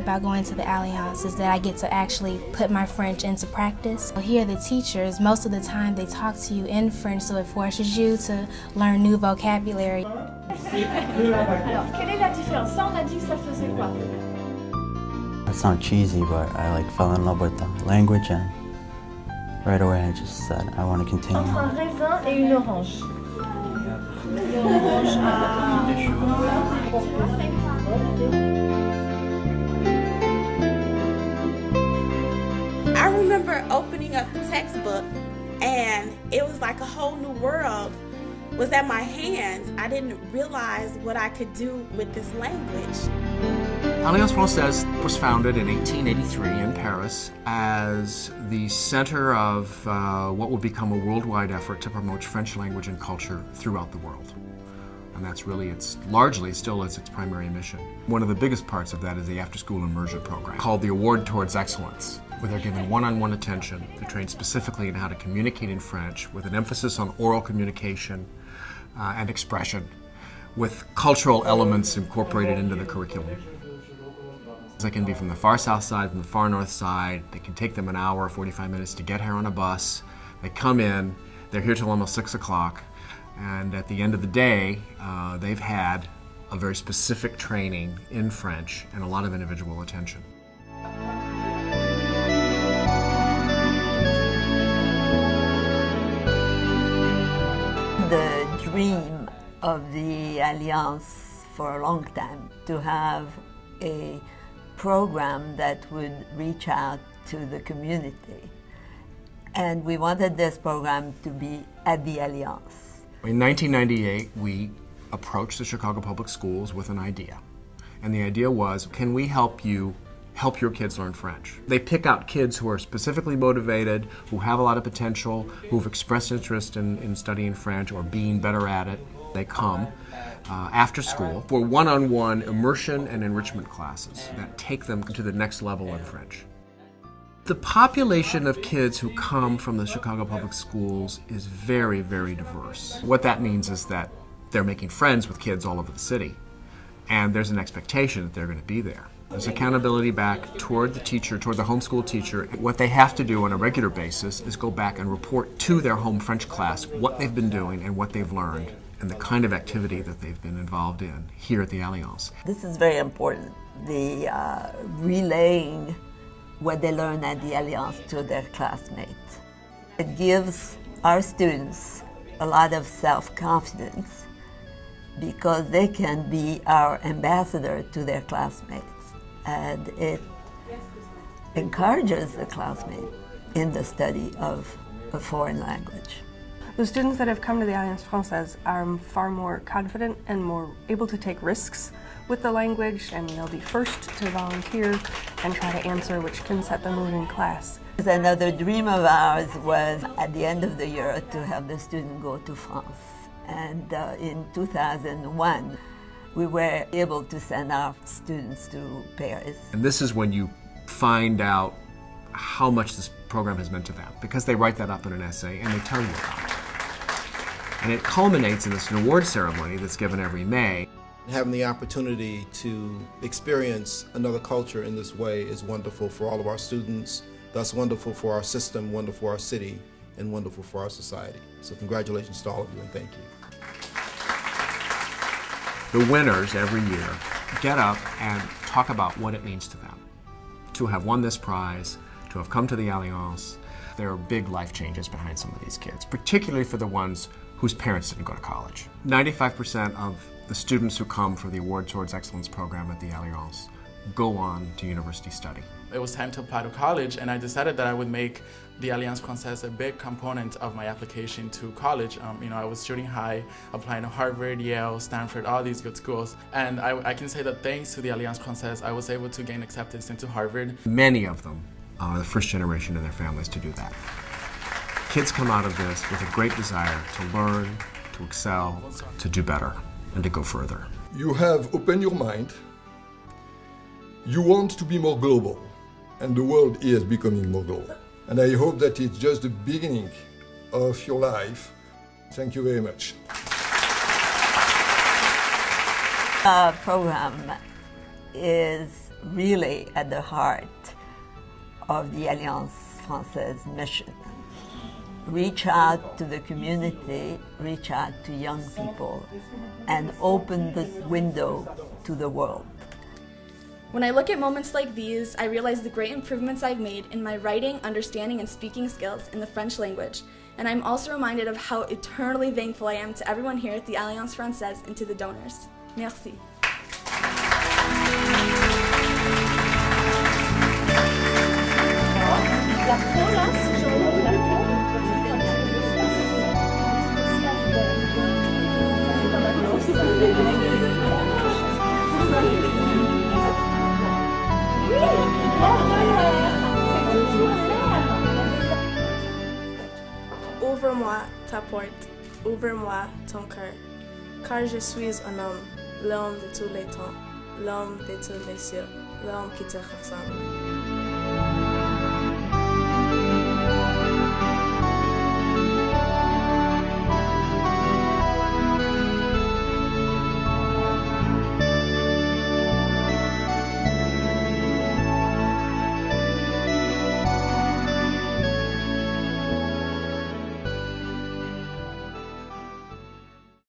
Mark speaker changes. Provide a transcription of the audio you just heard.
Speaker 1: about going to the Alliance is that I get to actually put my French into practice. Here the teachers, most of the time they talk to you in French, so it forces you to learn new vocabulary.
Speaker 2: Alors, quelle est la différence? Ça, on a dit que ça faisait quoi?
Speaker 3: That sounds cheesy, but I fell in love with the language, and right away I just said I want to continue.
Speaker 2: Entre un raisin et une orange. Une orange
Speaker 4: I remember opening up the textbook, and it was like a whole new world was at my hands. I didn't realize what I could do with this language.
Speaker 5: Alliance Française was founded in 1883 in Paris as the center of what would become a worldwide effort to promote French language and culture throughout the world. And that's really, largely still its primary mission. One of the biggest parts of that is the after-school immersion program called the Award Towards Excellence, where they're given one-on-one attention. They're trained specifically in how to communicate in French with an emphasis on oral communication and expression, with cultural elements incorporated into the curriculum. They can be from the far south side, from the far north side. They can take them an hour or 45 minutes to get here on a bus. They come in, they're here till almost 6 o'clock, and at the end of the day, they've had a very specific training in French and a lot of individual attention.
Speaker 6: The dream of the Alliance for a long time to have a program that would reach out to the community. And we wanted this program to be at the Alliance.
Speaker 5: In 1998, we approached the Chicago Public Schools with an idea. And the idea was, can we help your kids learn French? They pick out kids who are specifically motivated, who have a lot of potential, who've expressed interest in studying French or being better at it. They come after school for one-on-one immersion and enrichment classes that take them to the next level in French. The population of kids who come from the Chicago Public Schools is very, very diverse. What that means is that they're making friends with kids all over the city, and there's an expectation that they're going to be there. There's accountability back toward the teacher, toward the homeschool teacher. What they have to do on a regular basis is go back and report to their home French class what they've been doing and what they've learned and the kind of activity that they've been involved in here at the Alliance.
Speaker 6: This is very important, the relaying what they learn at the Alliance to their classmates. It gives our students a lot of self-confidence because they can be our ambassador to their classmates, and it encourages the classmate in the study of a foreign language.
Speaker 7: The students that have come to the Alliance Française are far more confident and more able to take risks with the language, and they'll be first to volunteer and try to answer, which can set the mood in class.
Speaker 6: Another dream of ours was at the end of the year to have the student go to France. And in 2001, we were able to send our students to Paris.
Speaker 5: And this is when you find out how much this program has meant to them, because they write that up in an essay and they tell you about it. And it culminates in this award ceremony that's given every May.
Speaker 8: Having the opportunity to experience another culture in this way is wonderful for all of our students, thus wonderful for our system, wonderful for our city, and wonderful for our society. So congratulations to all of you, and thank you.
Speaker 5: The winners every year get up and talk about what it means to them to have won this prize, to have come to the Alliance. There are big life changes behind some of these kids, particularly for the ones whose parents didn't go to college. 95% of the students who come for the Award Towards Excellence program at the Alliance go on to university study.
Speaker 9: It was time to apply to college, and I decided that I would make the Alliance Française a big component of my application to college. I was shooting high, applying to Harvard, Yale, Stanford, all these good schools. And I can say that thanks to the Alliance Française, I was able to gain acceptance into Harvard.
Speaker 5: Many of them are the first generation in their families to do that. Kids come out of this with a great desire to learn, to excel, to do better, and to go further.
Speaker 10: You have opened your mind. You want to be more global, and the world is becoming more global. And I hope that it's just the beginning of your life. Thank you very much.
Speaker 6: Our program is really at the heart of the Alliance Française mission. Reach out to the community, reach out to young people, and open the window to the world.
Speaker 11: When I look at moments like these, I realize the great improvements I've made in my writing, understanding, and speaking skills in the French language. And I'm also reminded of how eternally thankful I am to everyone here at the Alliance Française and to the donors. Merci.
Speaker 12: Ouvre-moi ta porte, ouvre-moi ton cœur, car je suis un homme, l'homme de tous les temps, l'homme de tous les cieux, l'homme qui te ressemble.